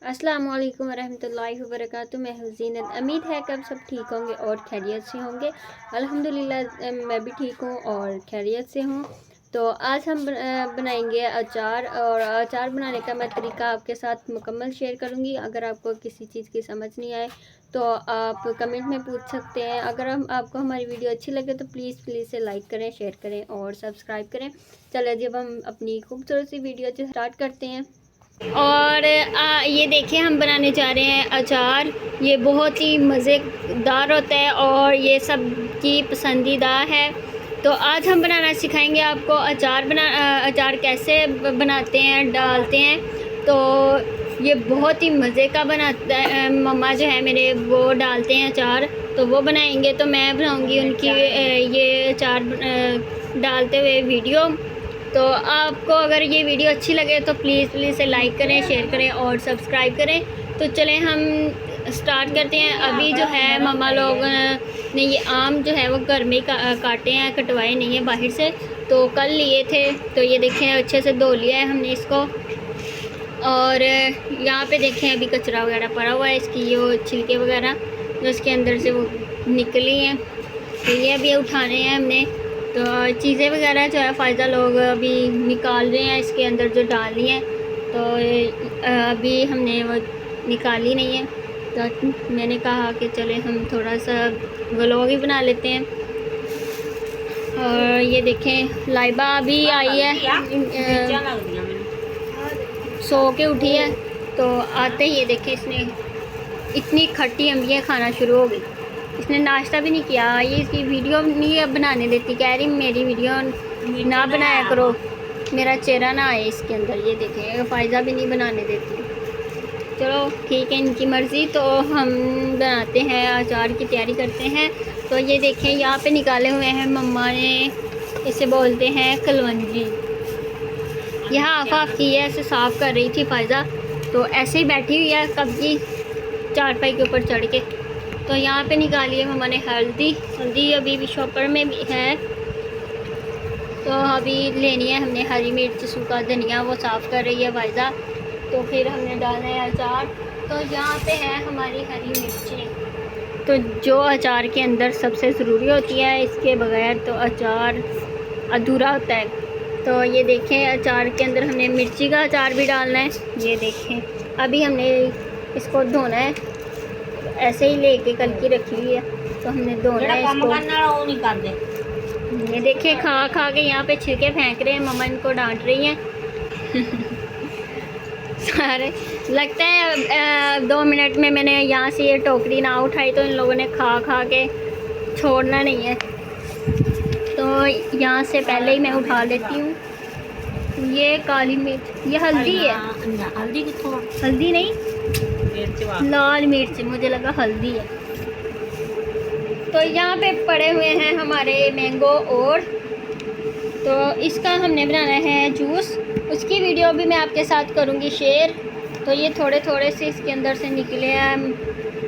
अस्सलाम वालेकुम रहमतुल्लाहि व बरकातुहू। मैं हूँ ज़ीनत। उम्मीद है कि आप सब ठीक होंगे और खैरियत से होंगे। अल्हम्दुलिल्लाह मैं भी ठीक हूँ और खैरियत से हूँ। तो आज हम बनाएंगे अचार, और अचार बनाने का मैं तरीका आपके साथ मुकम्मल शेयर करूँगी। अगर आपको किसी चीज़ की समझ नहीं आए तो आप कमेंट में पूछ सकते हैं। अगर आपको हमारी वीडियो अच्छी लगे तो प्लीज़ से लाइक करें, शेयर करें और सब्सक्राइब करें। चलिए जब हम अपनी खूबसूरत सी वीडियो से स्टार्ट करते हैं। और ये देखिए हम बनाने जा रहे हैं अचार। ये बहुत ही मज़ेदार होता है और ये सब की पसंदीदा है। तो आज हम बनाना सिखाएंगे आपको अचार कैसे बनाते हैं, डालते हैं। तो ये बहुत ही मज़े का बनाता है। मम्मा जो है मेरे वो डालते हैं अचार, तो वो बनाएंगे। तो मैं बनाऊंगी उनकी ये अचार डालते हुए वीडियो। तो आपको अगर ये वीडियो अच्छी लगे तो प्लीज़ से लाइक करें, शेयर करें और सब्सक्राइब करें। तो चलें हम स्टार्ट करते हैं। अभी जो है मम्मा लोग ने ये आम जो है वो घर में काटे हैं, कटवाए नहीं है बाहर से। तो कल लिए थे, तो ये देखें अच्छे से धो लिया है हमने इसको। और यहाँ पे देखें अभी कचरा वगैरह पड़ा हुआ है, इसकी ये छिलके वगैरह जो इसके अंदर से वो निकली हैं, तो ये अभी उठाने हैं हमने। तो चीज़ें वगैरह जो है फ़ायदा लोग अभी निकाल रहे हैं, इसके अंदर जो डालनी है। तो अभी हमने वो निकाली नहीं है, तो मैंने कहा कि चले हम थोड़ा सा व्लॉग ही बना लेते हैं। और ये देखें लाइबा अभी आई है, सो के उठी है। तो आते ही ये देखें इसने इतनी खट्टी अम्बियाँ खाना शुरू हो गई। इसने नाश्ता भी नहीं किया। ये इसकी वीडियो नहीं बनाने देती, कह रही मेरी वीडियो ना बनाया करो, मेरा चेहरा ना आए इसके अंदर। ये देखें फ़ायदा भी नहीं बनाने देती। चलो ठीक है, इनकी मर्ज़ी। तो हम बनाते हैं, अचार की तैयारी करते हैं। तो ये देखें यहाँ पे निकाले हुए हैं मम्मा ने, इसे बोलते हैं कलवंजी। यह हाफ की है, ऐसे साफ़ कर रही थी फ़ायदा, तो ऐसे ही बैठी हुई है कब्जी चारपाई के ऊपर चढ़ के। तो यहाँ पे निकाली है मम्मा ने हल्दी अभी भी शॉपर में भी है। तो अभी लेनी है हमने हरी मिर्च, सूखा धनिया, वो साफ़ कर रही है फ़ायदा। तो फिर हमने डालना है अचार। तो यहाँ पे है हमारी हरी मिर्चें, तो जो अचार के अंदर सबसे ज़रूरी होती है, इसके बगैर तो अचार अधूरा होता है। तो ये देखें अचार के अंदर हमने मिर्ची का अचार भी डालना है। ये देखें अभी हमने इसको धोना है, ऐसे ही लेके कल की रखी हुई है, तो हमने धोना है इसको। ये देखिए खा के यहाँ पे छिलके फेंक रहे हैं, मम्मा इनको डांट रही हैं। सारे लगता है 2 मिनट में मैंने यहाँ से ये टोकरी ना उठाई तो इन लोगों ने खा के छोड़ना नहीं है। तो यहाँ से पहले ही मैं उठा लेती हूँ। ये काली मिर्च, ये हल्दी है। हल्दी नहीं, लाल मिर्च, मुझे लगा हल्दी है। तो यहाँ पे पड़े हुए हैं हमारे मैंगो, और तो इसका हमने बनाना है जूस। उसकी वीडियो भी मैं आपके साथ करूँगी शेयर। तो ये थोड़े से इसके अंदर से निकले हैं,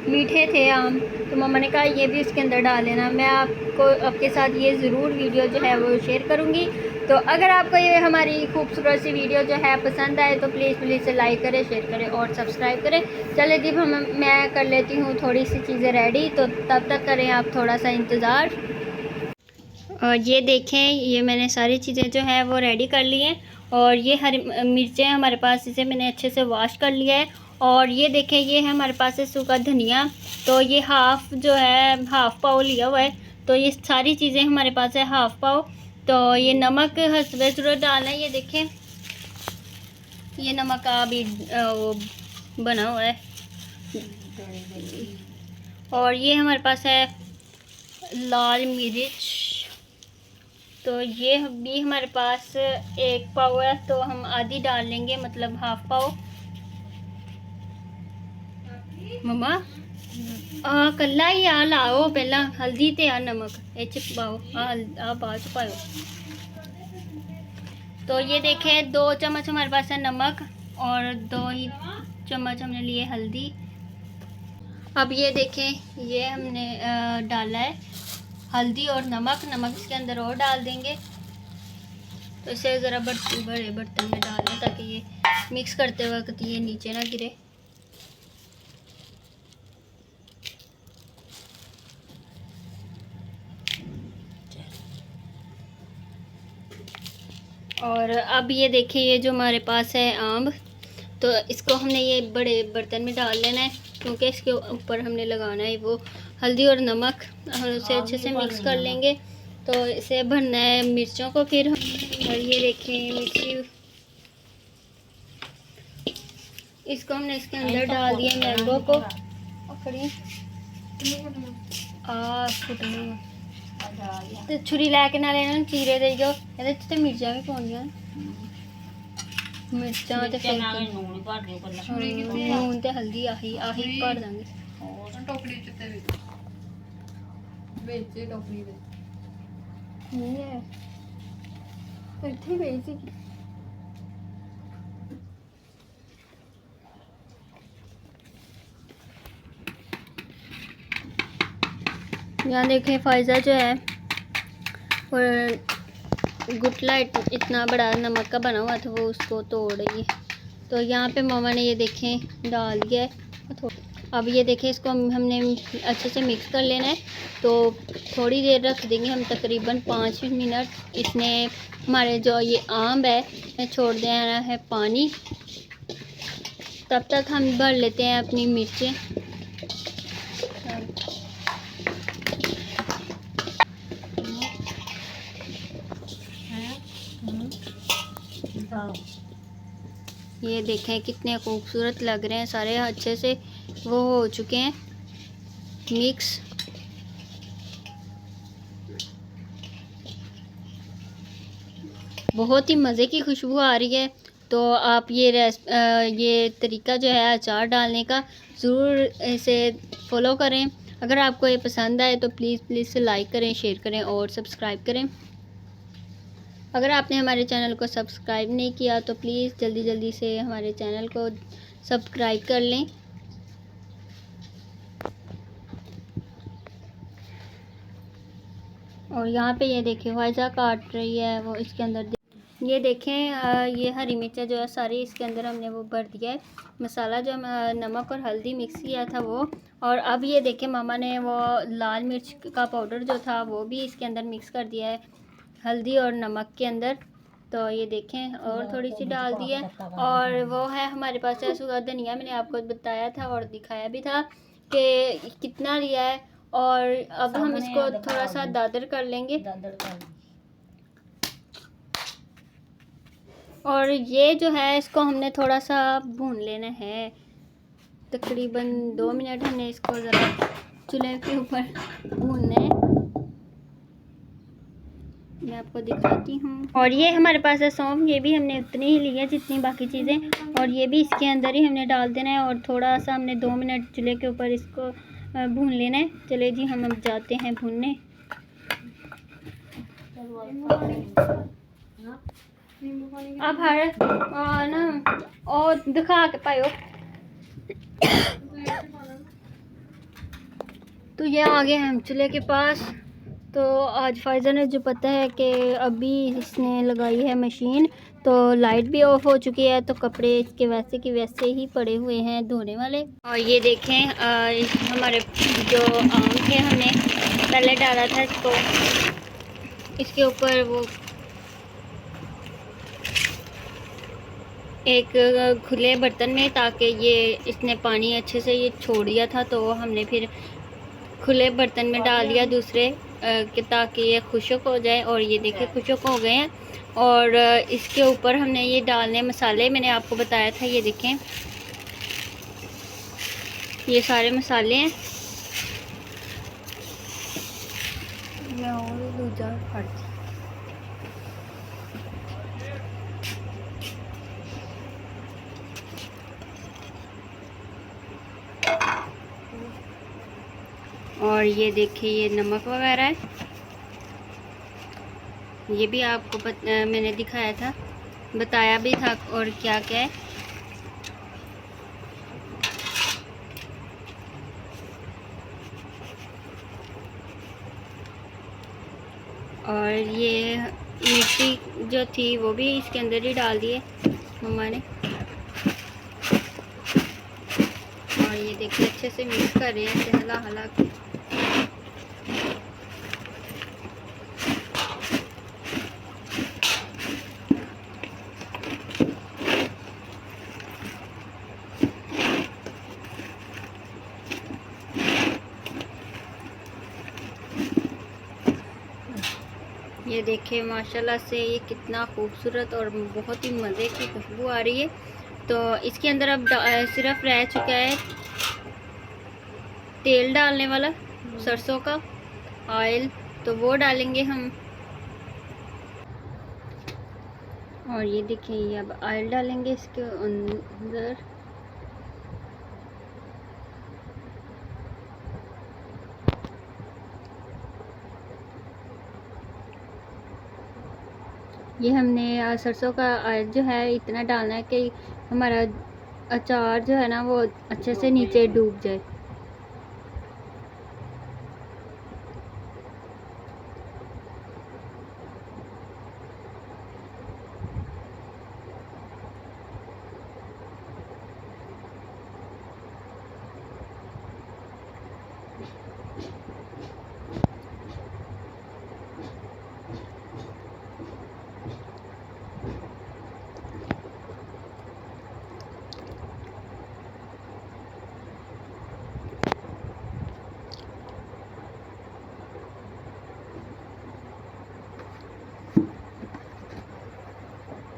मीठे थे आम, तो मम्मा ने कहा ये भी इसके अंदर डाल लेना। मैं आपके साथ ये ज़रूर वीडियो जो है वो शेयर करूँगी। तो अगर आपको ये हमारी खूबसूरत सी वीडियो जो है पसंद आए तो प्लीज़ से लाइक करें, शेयर करें और सब्सक्राइब करें। चले जब मैं कर लेती हूँ थोड़ी सी चीज़ें रेडी, तो तब तक करें आप थोड़ा सा इंतज़ार। और ये देखें ये मैंने सारी चीज़ें जो है वो रेडी कर ली हैं। और ये हरी मिर्चें हमारे पास, इसे मैंने अच्छे से वॉश कर लिया है। और ये देखें ये है हमारे पास है सूखा धनिया, तो ये हाफ़ जो है हाफ़ पाव लिया हुआ है। तो ये सारी चीज़ें हमारे पास है हाफ़ पाव। तो ये नमक हस्बे ज़रूरत डालना है। ये देखें ये नमक का भी वो बना हुआ है। और ये हमारे पास है लाल मिर्च, तो ये भी हमारे पास 1 पाव है, तो हम आधी डाल लेंगे, मतलब हाफ़ पाव। मम्मा कल्ला ही आ लाओ, पहला हल्दी ते आ नमक एच पाओ, आ बाद च पाओ। तो ये देखें 2 चम्मच हमारे पास है नमक, और 2 ही चम्मच हमने लिए हल्दी। अब ये देखें ये हमने डाला है हल्दी और नमक इसके अंदर और डाल देंगे। तो इसे ज़रा बड़े बर्तन में डालें ताकि ये मिक्स करते वक्त ये नीचे ना गिरे। और अब ये देखिए, ये जो हमारे पास है आम, तो इसको हमने ये बड़े बर्तन में डाल लेना है, क्योंकि इसके ऊपर हमने लगाना है वो हल्दी और नमक, और उसे अच्छे से मिक्स कर लेंगे। तो इसे भरना है मिर्चों को फिर। और ये देखिए मिर्ची, इसको हमने इसके अंदर डाल दिया मैंगो को। तो छुरी लैके नाल इन्हां नूं चीरे देई जाओ। इहदे च ते मिर्चां भी पाउणियां, मिर्चां ते फिर लूण ते हल्दी आही भर दांगे। टोकरी च ते ਵਿੱਚ टोकरी दे नहीं है, ਇੱਥੇ ਵੇਚ ਸੀ। यहाँ देखिए फ़ायज़ा जो है और गुटला इतना बड़ा नमक का बना हुआ था, वो उसको तोड़ रही है। तो यहाँ पे मामा ने ये देखें डाल दिया है। अब ये देखें, इसको हमने अच्छे से मिक्स कर लेना है। तो थोड़ी देर रख देंगे हम, तकरीबन 5 मिनट। इसने हमारे जो ये आम है छोड़ देना है पानी। तब तक हम भर लेते हैं अपनी मिर्चें। ये देखें कितने खूबसूरत लग रहे हैं, सारे अच्छे से वो हो चुके हैं मिक्स। बहुत ही मज़े की खुशबू आ रही है। तो आप ये तरीका जो है अचार डालने का ज़रूर इसे फॉलो करें। अगर आपको ये पसंद आए तो प्लीज़ लाइक करें, शेयर करें और सब्सक्राइब करें। अगर आपने हमारे चैनल को सब्सक्राइब नहीं किया तो प्लीज़ जल्दी से हमारे चैनल को सब्सक्राइब कर लें। और यहाँ पे ये देखिए फ़ायज़ा काट रही है वो इसके अंदर। ये देखें ये हरी मिर्चा जो है सारी इसके अंदर हमने वो भर दिया है। मसाला जो नमक और हल्दी मिक्स किया था वो। और अब ये देखें मामा ने वो लाल मिर्च का पाउडर जो था वो भी इसके अंदर मिक्स कर दिया है हल्दी और नमक के अंदर। तो ये देखें और थोड़ी सी डाल दी है। और वो है हमारे पास है सूखा धनिया, मैंने आपको बताया था और दिखाया भी था कि कितना लिया है। और अब हम इसको थोड़ा सा दादर कर लेंगे। और ये जो है इसको हमने थोड़ा सा भून लेना है, तकरीबन 2 मिनट हमने इसको ज़रा चूल्हे के ऊपर भूनना है। मैं आपको दिखाती हूँ। और ये हमारे पास है सौंफ, ये भी हमने उतनी ही ली है जितनी बाकी चीज़ें। और ये भी इसके अंदर ही हमने डाल देना है और थोड़ा सा हमने 2 मिनट चूल्हे के ऊपर इसको भून लेना है। चले जी हम अब जाते हैं भूनने। अब हर ना और दिखा के पायो। तो ये आ गए हम चूल्हे के पास। तो आज फ़ायज़ा ने जो पता है कि अभी इसने लगाई है मशीन, तो लाइट भी ऑफ हो चुकी है। तो कपड़े इसके वैसे के वैसे ही पड़े हुए हैं धोने वाले। और ये देखें हमारे जो आम थे हमने पहले डाला था इसको, इसके ऊपर वो एक खुले बर्तन में, ताकि ये इसने पानी अच्छे से ये छोड़ दिया था। तो हमने फिर खुले बर्तन में डाल दिया दूसरे कि ताकि ये खुश्क हो जाए। और ये देखिए खुश्क हो गए हैं। और इसके ऊपर हमने ये डालने मसाले, मैंने आपको बताया था, ये देखें ये सारे मसाले हैं। और ये देखिए ये नमक वगैरह है, ये भी आपको मैंने दिखाया था, बताया भी था और क्या क्या है। और ये मिर्ची जो थी वो भी इसके अंदर ही डाल दिए मम्मा ने। और ये देखिए अच्छे से मिक्स कर रहे हैं, हला हला के। ये देखिए माशाल्लाह से ये कितना खूबसूरत और बहुत ही मज़े की खुशबू आ रही है। तो इसके अंदर अब सिर्फ रह चुका है तेल डालने वाला, सरसों का ऑयल, तो वो डालेंगे हम। और ये देखिए ये अब ऑयल डालेंगे इसके अंदर। ये हमने सरसों का ऑयल जो है इतना डालना है कि हमारा अचार जो है ना वो अच्छे से नीचे डूब जाए।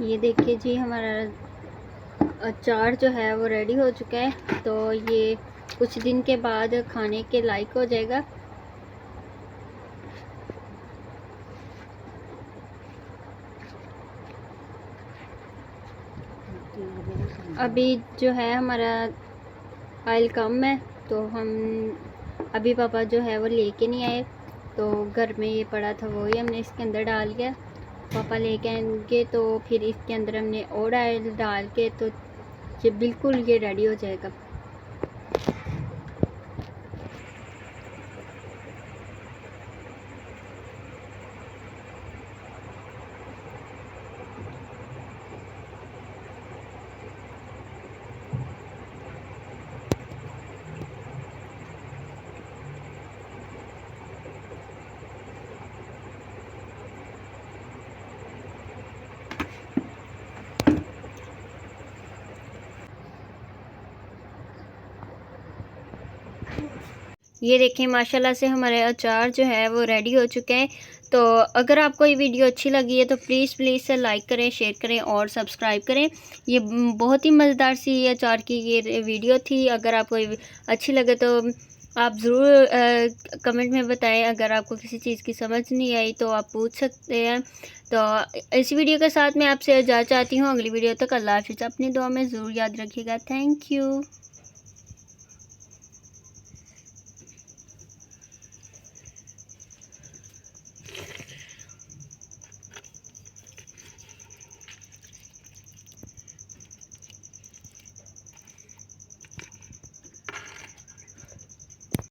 ये देखिए जी हमारा अचार जो है वो रेडी हो चुका है। तो ये कुछ दिन के बाद खाने के लायक हो जाएगा। अभी जो है हमारा ऑयल कम है, तो हम अभी पापा जो है वो लेके नहीं आए, तो घर में ये पड़ा था वही हमने इसके अंदर डाल दिया। पापा लेके आएंगे तो फिर इसके अंदर हमने और ऑयल डाल के तो ये बिल्कुल ये रेडी हो जाएगा। ये देखें माशाल्लाह से हमारे अचार जो है वो रेडी हो चुके हैं। तो अगर आपको ये वीडियो अच्छी लगी है तो प्लीज़ से लाइक करें, शेयर करें और सब्सक्राइब करें। ये बहुत ही मज़ेदार सी अचार की ये वीडियो थी। अगर आपको अच्छी लगे तो आप ज़रूर कमेंट में बताएं। अगर आपको किसी चीज़ की समझ नहीं आई तो आप पूछ सकते हैं। तो इस वीडियो के साथ मैं आपसे इजाज़त चाहती हूँ। अगली वीडियो तक अल्लाह हाफ़िज़। अपनी दुआ में ज़रूर याद रखिएगा। Thank you.